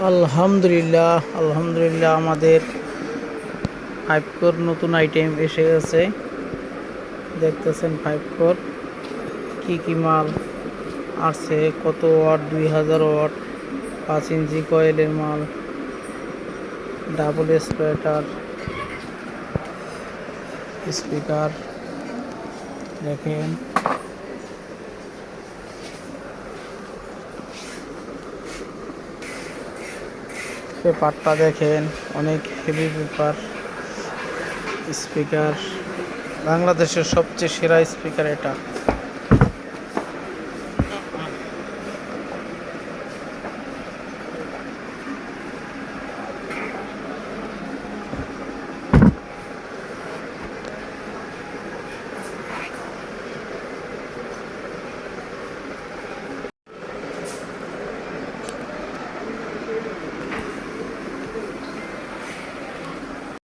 আলহামদুলিল্লাহ আলহামদুলিল্লাহ আমাদের 5 কোর নতুন আইটেম এসে গেছে। দেখতেছেন 5 কোর কি কি মাল আসছে, কত ওয়াট, 2000 ওয়াট, 5 ইঞ্চি কয়েলের মাল, ডাবল স্প্রেটার স্পিকার। দেখেন পেপারটা, দেখেন অনেক হেভি পেপার। স্পিকার বাংলাদেশের সবচেয়ে সেরা স্পিকার এটা।